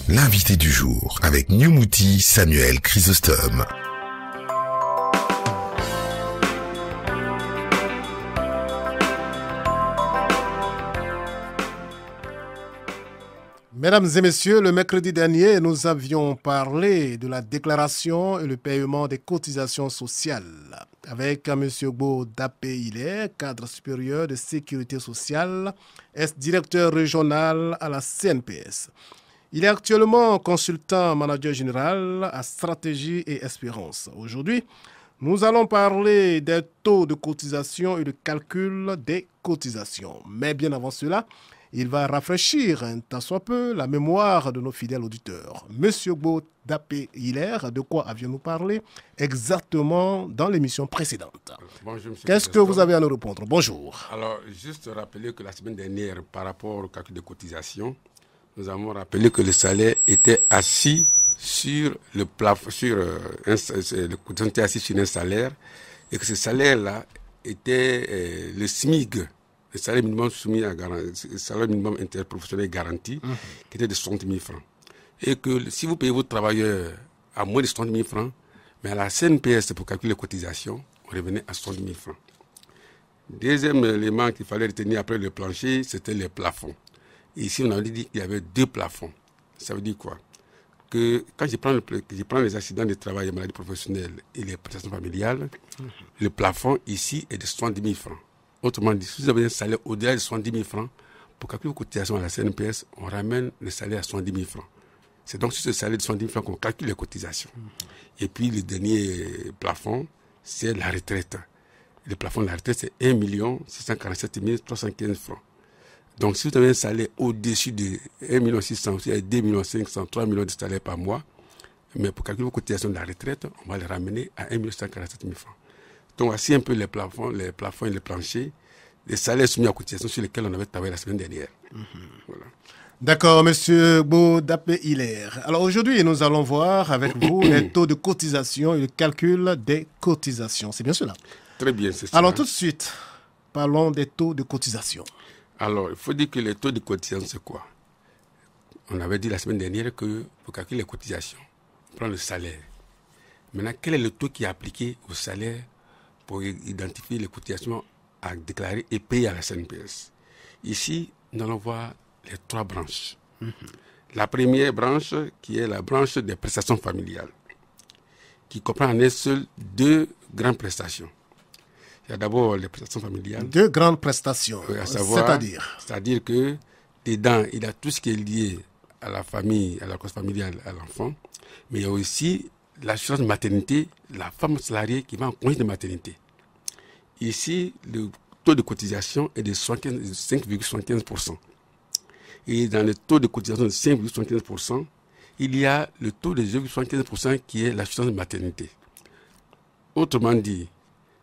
l'invité du jour avec Nyumuti Samuel Chrysostome. Mesdames et messieurs, le mercredi dernier, nous avions parlé de la déclaration et le paiement des cotisations sociales avec M. Gbo Dapé-Hilaire, cadre supérieur de sécurité sociale, ex-directeur régional à la CNPS. Il est actuellement consultant manager général à Stratégie et Espérance. Aujourd'hui, nous allons parler des taux de cotisation et de calcul des cotisations. Mais bien avant cela, il va rafraîchir un tant soit peu la mémoire de nos fidèles auditeurs. Monsieur Gbo Dapé-Hilaire, de quoi avions-nous parlé exactement dans l'émission précédente? Bonjour, monsieur. Qu'est-ce que vous avez à nous répondre? Bonjour. Alors, juste rappeler que la semaine dernière, par rapport au calcul de cotisation, nous avons rappelé que le salaire était assis sur le plafond, le cotisation était assis sur un salaire, et que ce salaire-là était le SMIG. Le salaire minimum soumis à garantie, le salaire minimum interprofessionnel garanti, qui était de 60 000 francs. Et que si vous payez vos travailleurs à moins de 60 000 francs, mais à la CNPS, pour calculer les cotisations, on revenait à 60 000 francs. Deuxième élément qu'il fallait retenir après le plancher, c'était les plafonds. Et ici, on a dit qu'il y avait deux plafonds. Ça veut dire quoi? Que quand je prends les accidents de travail et maladies professionnelles et les prestations familiales, le plafond ici est de 70 000 francs. Autrement dit, si vous avez un salaire au-delà de 70 000 francs, pour calculer vos cotisations à la CNPS, on ramène le salaire à 70 000 francs. C'est donc sur ce salaire de 70 000 francs qu'on calcule les cotisations. Et puis, le dernier plafond, c'est la retraite. Le plafond de la retraite, c'est 1 647 315 francs. Donc, si vous avez un salaire au-dessus de 1 600 000, 2 500 000, 3 millions de salaires par mois, mais pour calculer vos cotisations de la retraite, on va les ramener à 1 147 000 francs. Donc, voici un peu les plafonds et les planchers, les salaires soumis à cotisation sur lesquels on avait travaillé la semaine dernière. Voilà. D'accord, monsieur Gbo Dapé-Hilaire. Alors aujourd'hui, nous allons voir avec vous les taux de cotisation et le calcul des cotisations. C'est bien cela? Très bien, c'est ça. Alors tout de suite, parlons des taux de cotisation. Alors, il faut dire que les taux de cotisation, c'est quoi? On avait dit la semaine dernière que pour calculer les cotisations, on prend le salaire. Maintenant, quel est le taux qui est appliqué au salaire pour identifier les cotisations à déclarer et payer à la CNPS? Ici, nous allons voir les trois branches. La première branche, qui est la branche des prestations familiales, qui comprend en elle seule deux grandes prestations. Il y a d'abord les prestations familiales. Deux grandes prestations, c'est-à-dire que dedans, il y a tout ce qui est lié à la famille, à la cause familiale, à l'enfant, mais il y a aussi l'assurance maternité, la femme salariée qui va en congé de maternité. Ici, le taux de cotisation est de 5,75%. Et dans le taux de cotisation de 5,75%, il y a le taux de 0,75% qui est l'assurance maternité. Autrement dit,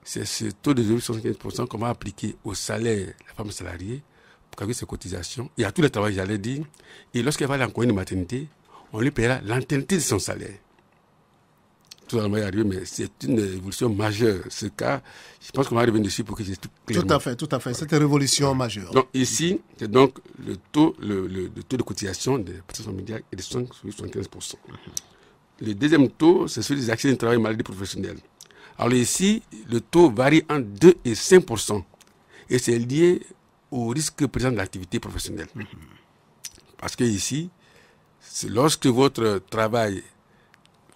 c'est ce taux de 0,75% qu'on va appliquer au salaire de la femme salariée pour calculer ses cotisations et à tous les travailleurs, j'allais dire. Et lorsqu'elle va aller en congé de maternité, on lui paiera l'entièreté de son salaire. Tout ça va y arriver, mais c'est une évolution majeure. Ce cas, je pense qu'on va revenir dessus pour que j'ai tout clairement. Tout à fait. C'est une révolution majeure. Donc ici, c'est donc le taux de cotisation des prestations familiales est de 5,75%. Le deuxième taux, c'est celui des accidents de travail et maladies professionnelles. Alors ici, le taux varie entre 2 et 5%. Et c'est lié au risque présent de l'activité professionnelle. Parce que ici, c'est lorsque votre travail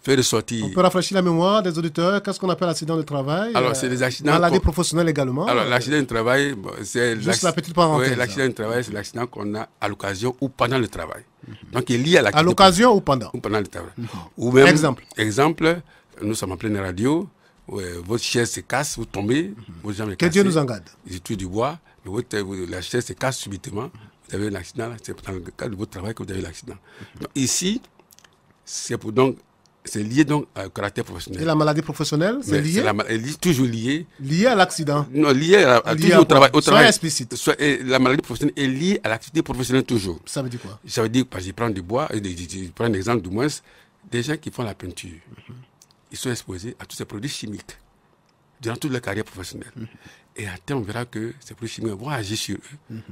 fait ressortir... On peut rafraîchir la mémoire des auditeurs. Qu'est-ce qu'on appelle accident de travail? Alors, c'est les accidents... Maladie professionnelle également. Alors, l'accident de travail, c'est... Juste la petite parenthèse. Oui, l'accident de travail, c'est l'accident qu'on a à l'occasion ou pendant le travail. Donc, il est lié à l'activité... À l'occasion ou pendant? Ou pendant le travail. Ou même... Exemple, nous sommes en pleine radio, votre chaise se casse, vous tombez, votre jambe est cassée. Que Dieu nous en garde. J'ai tué du bois, mais la chaise se casse subitement, vous avez un accident, c'est dans le cadre de votre travail que vous avez l'accident. Donc, ici, c'est lié donc au caractère professionnel. Et la maladie professionnelle, c'est lié? Elle est toujours liée. Liée à l'accident? Non, liée toujours au travail. Soyez explicite. La maladie professionnelle est liée à l'activité professionnelle toujours. Ça veut dire quoi? Ça veut dire, parce que je prends du bois, je prends un exemple du moins, des gens qui font la peinture, ils sont exposés à tous ces produits chimiques durant toute leur carrière professionnelle. Et à terme, on verra que ces produits chimiques vont agir sur eux,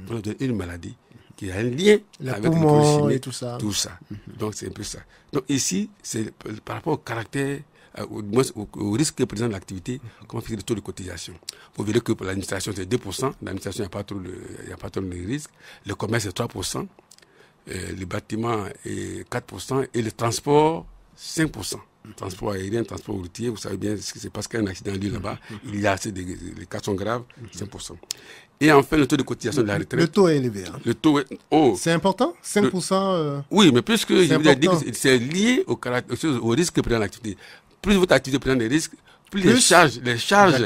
vont leur donner une maladie qui a un lien les avec les poumons produits chimiques, et tout ça. Donc c'est un peu ça. Donc ici, c'est par rapport au caractère, au risque que présente l'activité, comment fixer le taux de cotisation. Vous verrez que pour l'administration, c'est 2%. L'administration, il n'y a pas trop de risque. Le commerce, c'est 3%. Le bâtiment est 4%. Et le transport, 5%. Transport aérien, transport routier, vous savez bien ce qui se passe quand il y a un accident a lieu là-bas. Il y a assez les cas sont graves, 5%. Et enfin, le taux de cotisation de la retraite. Le taux est élevé. Hein. Le taux est... Oh, c'est important 5%. Oui, mais puisque je vous ai dit important. que c'est lié au risque que prend l'activité. Plus votre activité prend des risques, plus les charges les charges de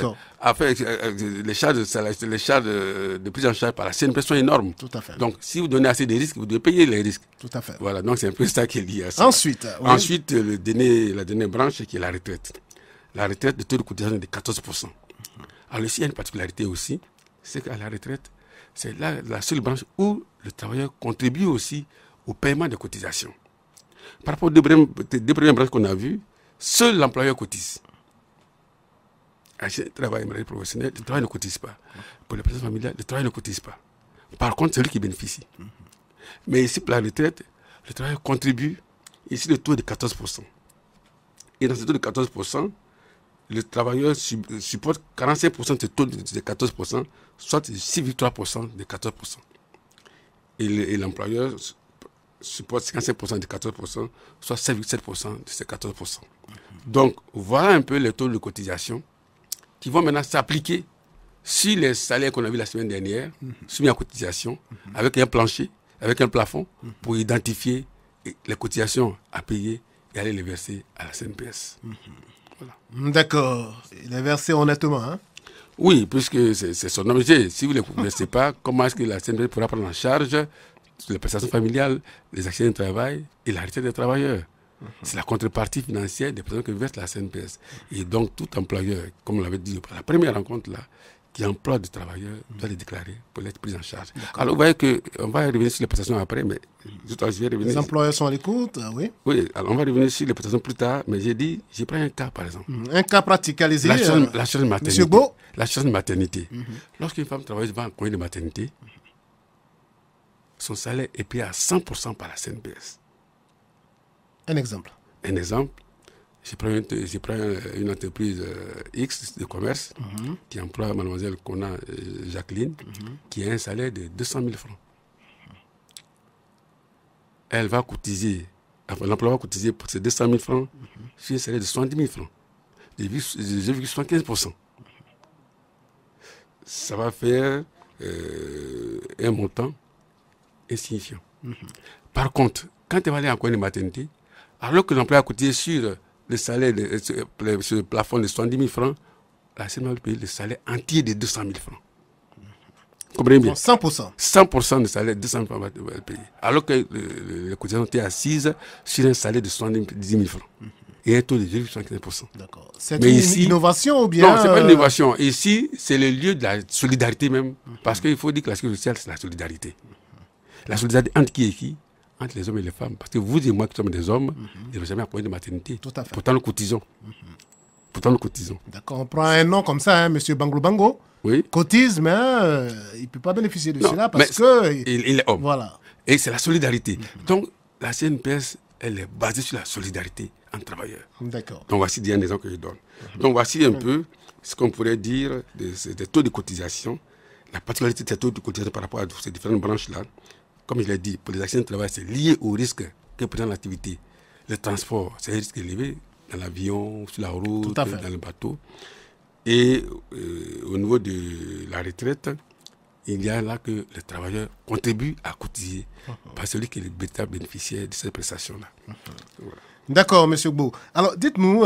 prise en charge par la CNPS sont énormes. Tout à fait. Donc, si vous donnez assez de risques, vous devez payer les risques. Tout à fait. Voilà, donc c'est un peu ça qui est lié à ça. Ensuite, la dernière branche, qui est la retraite. La retraite, le taux de cotisation est de 14%. Alors ici, il y a une particularité aussi, c'est qu'à la retraite, c'est la seule branche où le travailleur contribue aussi au paiement des cotisations. Par rapport aux deux premières branches qu'on a vues, seul l'employeur cotise. Le travail professionnel, le travail ne cotise pas. Pour les personnes familiales, le travail ne cotise pas. Par contre, c'est lui qui bénéficie. Mais ici, pour la retraite, le travailleur contribue. Ici, le taux est de 14%. Et dans ce taux de 14%, le travailleur supporte 45% de ce taux de 14%, soit 6,3% de 14%. Et l'employeur supporte 55% de 14%, soit 7,7% de ces 14%. Donc, voilà un peu les taux de cotisation qui vont maintenant s'appliquer sur les salaires qu'on a vus la semaine dernière, soumis à cotisation, avec un plancher, avec un plafond, pour identifier les cotisations à payer et aller les verser à la CNPS. Voilà. D'accord. Il est versé honnêtement, hein? Oui, puisque c'est son objet. Si vous ne les versez pas, comment est-ce que la CNPS pourra prendre en charge les prestations familiales, les accidents de travail et la retraite des travailleurs? C'est la contrepartie financière des personnes que verse la CNPS. Et donc, tout employeur, comme on l'avait dit à la première rencontre, là, qui emploie des travailleurs, doit les déclarer pour être pris en charge. Alors, vous voyez qu'on va revenir sur les prestations après, mais je vais revenir. Les employeurs sont à l'écoute, oui. Oui, alors on va revenir sur les prestations plus tard, mais j'ai dit, j'ai pris un cas, par exemple. Un cas pratique, allez-y. L'assurance maternité. Monsieur Beau. L'assurance maternité. Lorsqu'une femme travailleuse va en congé de maternité, son salaire est payé à 100% par la CNPS. Un exemple. Un exemple, je prends une entreprise X de commerce qui emploie mademoiselle Kona Jacqueline, qui a un salaire de 200 000 francs. Elle va cotiser, l'employeur va cotiser pour ces 200 000 francs sur un salaire de 70 000 francs, de 2,75%. Ça va faire un montant insignifiant. Par contre, quand elle va aller en congé de maternité, alors que l'employeur a cotisé sur le salaire, sur le plafond de 70 000 francs, la CNPS va payer le salaire entier de 200 000 francs. Vous comprenez bien? 100%. 100% de salaire de 200 000 francs va être payé. Alors que les cotisations étaient assises sur un salaire de 70 000 francs. Et un taux de 2,75%. D'accord. C'est une innovation ou bien... Non, ce n'est pas une innovation. Ici, c'est le lieu de la solidarité même. Parce qu'il faut dire que la sécurité sociale, c'est la solidarité. La solidarité entre qui et qui? Entre les hommes et les femmes. Parce que vous et moi qui sommes des hommes, ils n'ont jamais accompagné de maternité. Tout à fait. Pourtant, nous cotisons. Pourtant, nous cotisons. D'accord. On prend un nom comme ça, hein, M. Banglo Bango. Oui. Cotise, mais il ne peut pas bénéficier de cela parce que... Il est homme. Voilà. Et c'est la solidarité. Donc, la CNPS, elle est basée sur la solidarité entre travailleurs. D'accord. Donc, voici des exemples que je donne. Donc, voici un peu ce qu'on pourrait dire des taux de cotisation, la particularité de ces taux de cotisation par rapport à ces différentes branches-là. Comme je l'ai dit, pour les accidents de travail, c'est lié au risque que présente l'activité. Le transport, c'est un risque élevé dans l'avion, sur la route, dans le bateau. Et au niveau de la retraite, il y a là que le travailleur contribue à cotiser par celui qui est le véritable bénéficiaire de cette prestation-là. Voilà. D'accord, M. Gbo. Alors, dites-nous,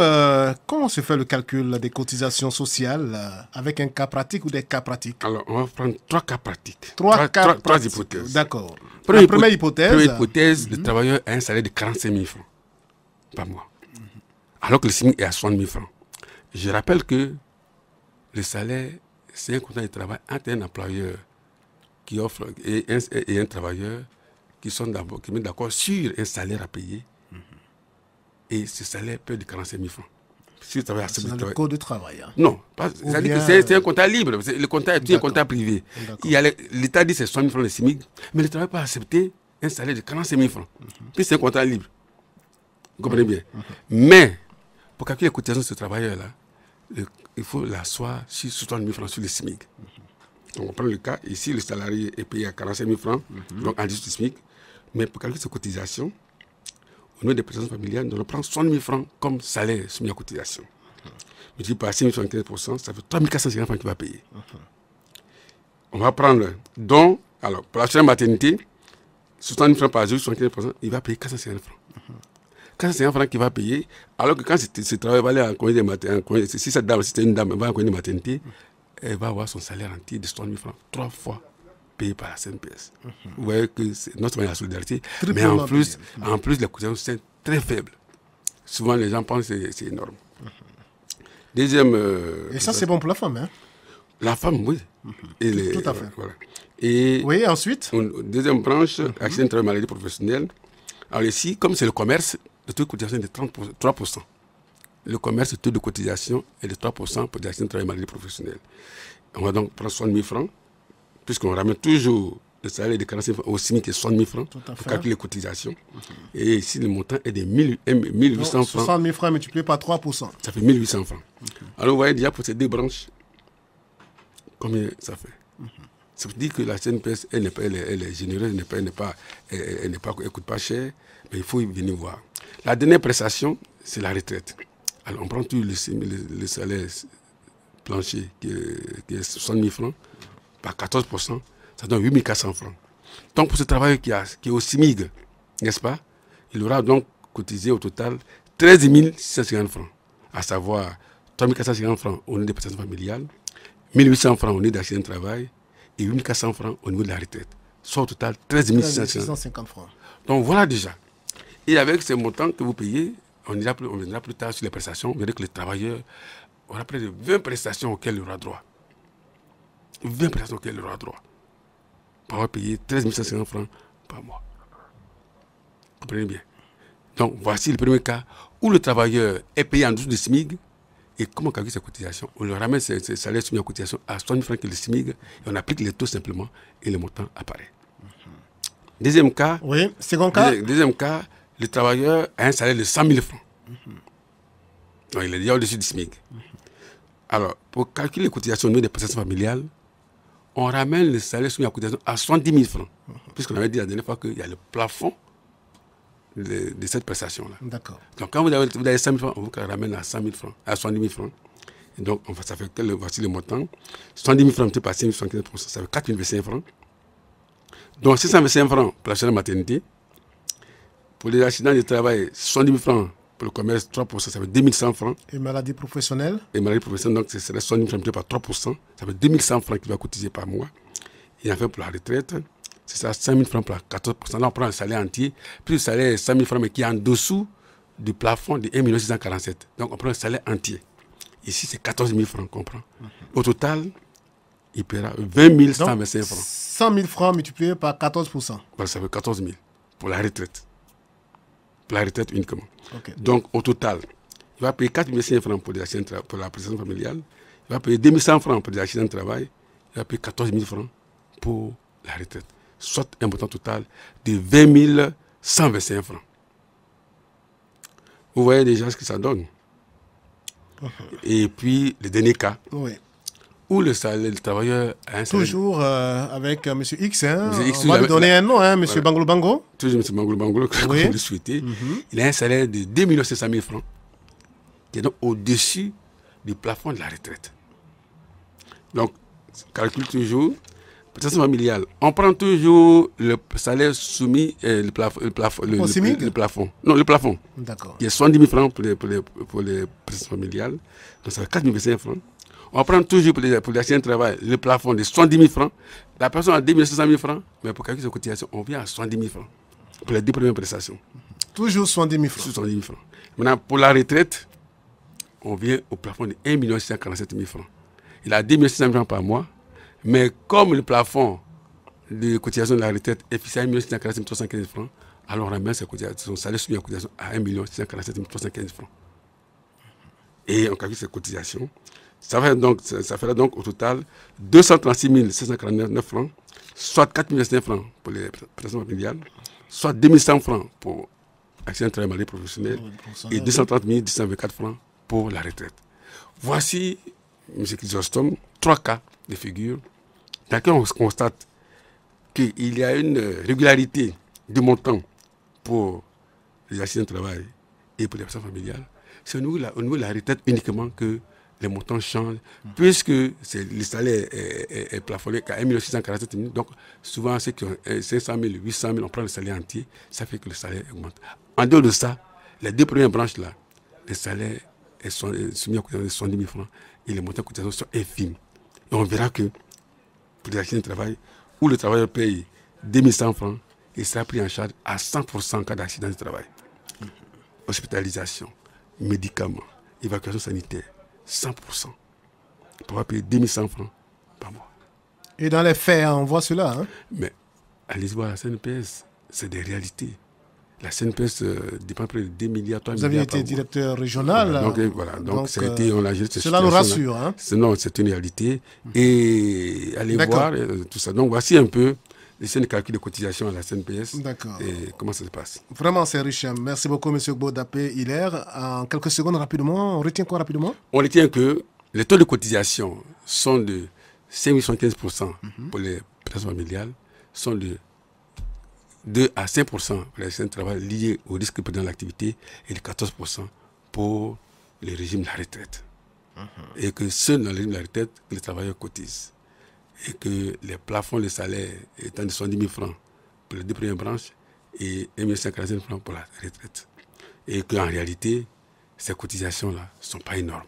comment se fait le calcul des cotisations sociales avec un cas pratique ou des cas pratiques? Alors, on va prendre 3 cas pratiques. 3 hypothèses. D'accord. La première hypothèse, le travailleur a un salaire de 45 000 francs par mois, alors que le SMIC est à 60 000 francs. Je rappelle que le salaire, c'est un contrat de travail entre un employeur qui offre et un travailleur qui mettent d'accord sur un salaire à payer. Et ce salaire peut être de 45 000 francs. Si tu travailles à C'est dans le code de travail. Hein. Non, c'est un contrat libre. Le contrat est un contrat privé. L'État dit que c'est 100 000 francs de SMIC, mais le travail peut accepter un salaire de 45 000 francs. Puis c'est un contrat libre. Vous comprenez bien. Mais, pour calculer les cotisations de ce travailleur-là, il faut l'asseoir sur 60 000 francs sur le SMIC. Donc on prend le cas, ici le salarié est payé à 45 000 francs, donc en 10 du SMIC, mais pour calculer ses cotisations, au niveau des prestations familiales, on prend 60 000 francs comme salaire soumis à cotisation. Multiplié par 6,75%, ça fait 3 450 francs qu'il va payer. On va prendre, donc, alors, pour la maternité, 60 000 francs par jour, 75%, il va payer 450 francs. 450 francs qu'il va payer, alors que quand ce travail va aller en congé de maternité, si cette dame, si c'est une dame, elle va en congé de maternité, elle va avoir son salaire entier de 60 000 francs, 3 fois payé par la CNPS. Vous voyez que c'est non seulement la solidarité, mais en plus, les cotisations sont très faibles. Souvent, les gens pensent que c'est énorme. Deuxième... et ça, c'est bon pour la femme, hein? La femme, oui. Tout à fait. Voilà. Et oui, ensuite deuxième branche, accident de travail, maladie professionnelle. Alors ici, comme c'est le commerce, le taux de cotisation est de 3%. Le commerce, le taux de cotisation est de 3% pour les accidents de travail, maladie professionnelle. On va donc prendre 60 000 francs, puisqu'on ramène toujours le salaire de 45 000 francs au SMIC, qui est 60 000 francs, pour calculer les cotisations. Et ici, le montant est de 1800 francs. 60 000 francs multiplié par 3%. Ça fait 1800 francs. Alors, vous voyez déjà pour ces deux branches, combien ça fait. Ça veut dire que la CNPS, elle est généreuse, elle ne coûte pas cher, mais il faut venir voir. La dernière prestation, c'est la retraite. Alors, on prend tout le salaire plancher, qui est 60 000 francs, par 14%, ça donne 8 400 francs. Donc, pour ce travail qui est au SMIG, n'est-ce pas, il aura donc cotisé au total 13 650 francs, à savoir 3 450 francs au niveau des prestations familiales, 1 800 francs au niveau d'accident de travail et 8 400 francs au niveau de la retraite. Soit au total 13 650 francs. Donc, voilà déjà. Et avec ces montants que vous payez, on viendra plus tard sur les prestations. Vous verrez que le travailleur aura près de 20 prestations auxquelles il aura droit. 20 prestations auxquelles il aura droit. Pour avoir payé 13 550 francs par mois. Vous comprenez bien. Donc, voici le premier cas où le travailleur est payé en dessous du SMIG. Et comment calculer sa cotisation? On lui ramène ses salaires soumis à cotisation à 60 000 francs que le SMIG. Et on applique les taux simplement et le montant apparaît. Deuxième cas. Oui, second cas. Deuxième cas. Le travailleur a un salaire de 100 000 francs. Donc, il est déjà au-dessus du SMIC. Alors, pour calculer les cotisations au niveau des prestations familiales, on ramène le salaire soumis à cotisation à 70 000 francs. Puisqu'on avait dit la dernière fois qu'il y a le plafond de cette prestation-là. D'accord. Donc, quand vous avez 100 000 francs, on vous ramène à 100 000 francs, à 70 000 francs. Et donc, ça fait voici le montant. 70 000 francs multiplié par 5 75%, ça fait 4 025 francs. Donc, 625 francs pour la maternité. Pour les accidents de travail, 70 000 francs. Pour le commerce, 3%, ça fait 2100 francs. Et maladie professionnelle? Et maladie professionnelle, donc, c'est 70 000 francs par 3%. Ça fait 2100 francs qu'il va cotiser par mois. Et enfin, pour la retraite, c'est ça, 5 000 francs par 14%. Là, on prend un salaire entier. Puis le salaire est 5 000 francs, mais qui est en dessous du plafond de 1 647 000. Donc, on prend un salaire entier. Ici, c'est 14 000 francs qu'on prend. Au total, il paiera 20 125 francs. 100 000 francs multipliés par 14%. Voilà, ça fait 14 000 pour la retraite. Pour la retraite uniquement. Okay. Donc, au total, il va payer 4 500 francs pour la prestation familiale. Il va payer 2 100 francs pour les accidents de travail. Il va payer 14 000 francs pour la retraite. Soit un montant total de 20 125 francs. Vous voyez déjà ce que ça donne. Et puis, le dernier cas, où le travailleur a un salaire... Toujours avec M. X, hein, on va lui donner un nom, hein, M. Bangolo Bango. Toujours M. Bangolo Bango, comme vous le souhaitez. Il a un salaire de 2 700 000 francs, qui est donc au-dessus du plafond de la retraite. Donc, calcule toujours, prestation familiale, on prend toujours le salaire soumis, le plafond. Non, le plafond. D'accord. Il y a 70 000 francs pour les prestations familiales, donc ça fait 4 500 francs. On prend toujours pour les accidents de travail le plafond de 70 000 francs. La personne a 2 700 000 francs, mais pour calculer sa cotisation, on vient à 70 000 francs pour les 2 premières prestations. Toujours 70 000 francs. 70 000 francs. Maintenant, pour la retraite, on vient au plafond de 1 647 000 francs. Il a 2 600 000 francs par mois, mais comme le plafond de cotisation de la retraite est fixé à 1 647 315 francs, alors on ramène son salaire soumis à cotisation à 1 647 315 francs. et on calcule ces cotisations, ça fera donc au total 236 749 francs, soit 4 500 francs pour les prestations familiales, soit 2100 francs pour accident de travail maladie professionnelle et 230 124 francs pour la retraite. Voici, M. Chrysostome, 3 cas de figure dans lesquels on constate qu'il y a une régularité du montant pour les accidents de travail et pour les personnes familiales. C'est au niveau de la retraite uniquement que les montants changent, puisque le salaire est plafonné à 1 647 000. Donc, souvent, ceux qui ont 500 000, 800 000, on prend le salaire entier, ça fait que le salaire augmente. En dehors de ça, les 2 premières branches-là, les salaires sont soumis à cotisation de 70 000 francs et les montants de cotisation sont infimes. Et on verra que pour les accidents de travail, où le travailleur paye 2100 francs, il sera pris en charge à 100% en cas d'accident de travail. Hospitalisation, médicaments, évacuation sanitaire, 100%. On pourra payer 2100 francs par mois. Et dans les faits, on voit cela. Mais allez-y voir la CNPS, c'est des réalités. La CNPS dépend près de 2 milliards, 3 milliards. Vous avez été directeur régional. Donc ça a été, on a géré cette cela nous rassure. Non, c'est une réalité. Et allez voir tout ça. Donc voici un peu les scènes de calcul de cotisation à la CNPS. D'accord. Et comment ça se passe. Vraiment, c'est riche. Merci beaucoup, M. Gbo Dape Hilaire. En quelques secondes, rapidement, on retient quoi rapidement? On retient que les taux de cotisation sont de 5,75% pour les personnes familiales, sont de 2 à 5% pour les accidents de travail liés au risque pendant l'activité et de 14% pour le régime de la retraite. Et que seul dans le régime de la retraite, les travailleurs cotisent. Et que les plafonds de salaire étant de 70 000 francs pour les 2 premières branches et 1 145 francs pour la retraite. Et qu'en réalité, ces cotisations-là ne sont pas énormes.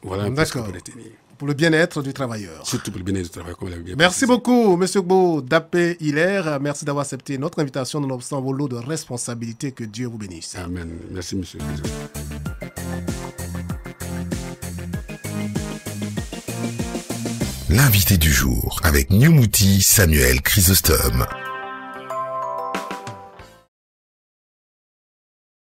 Voilà un peu ce qu'on peut retenir. Pour le bien-être du travailleur. Surtout pour le bien-être du travailleur, comme l'a bien Merci beaucoup, M. Gbo Dape Hilaire. Merci d'avoir accepté notre invitation nonobstant vos lots de responsabilités. Que Dieu vous bénisse. Amen. Merci, M. le Président. L'invité du jour avec New Mouti Samuel Chrysostome.